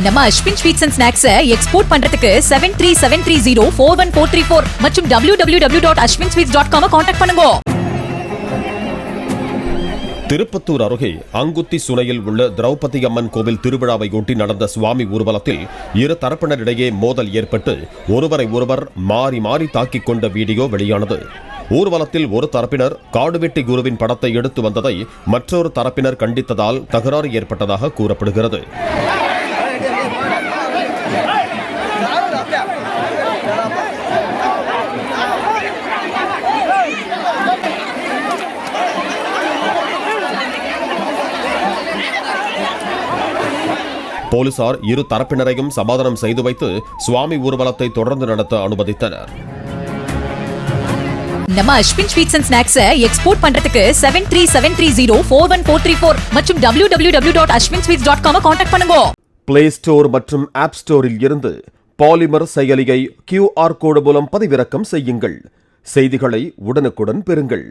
நம்ம Ashwin sweets and snacks export பண்றதுக்கு 7373041434 மற்றும் www.ashwinsweets.com கான்டாக்ட் பண்ணுங்க. திருப்பத்தூர் அருகே அங்குத்தி சுனையில் உள்ள திரௌபதி அம்மன் கோவில் திருவிழாவை ஒட்டி நடந்த சுவாமி ஊர்வலத்தில் இரு தரப்பினரிடையே மோதல் ஏற்பட்டு ஒருவரை ஒருவர் மாறி மாறி தாக்கிக் கொண்ட வீடியோ வெளியானது. ஊர்வலத்தில் ஒரு தரப்பினர் காடுவெட்டி குருவின் படத்தை எடுத்து வந்ததை மற்றொரு தரப்பினர் கண்டித்ததால் தகராறு ஏற்பட்டதாக கூறப்படுகிறது. போலீசார் இரு தரப்பினரையும் சமாதானம் செய்து வைத்து சுவாமி ஊர்வலத்தை தொடர்ந்து நடத்த அனுமதித்தனர். நம்ம Ashwin sweets and snacks export பண்றதுக்கு 7373041434 மற்றும் www.ashwinsweets.com கான்டாக்ட் பண்ணுங்க. பிளே ஸ்டோர் மற்றும் ஆப் ஸ்டோரில் இருந்து பாலிமர் செயலியை QR கோடு மூலம் பதிவிறக்கம் செய்யுங்கள். செய்திகளை உடனுக்குடன் பெறுங்கள்.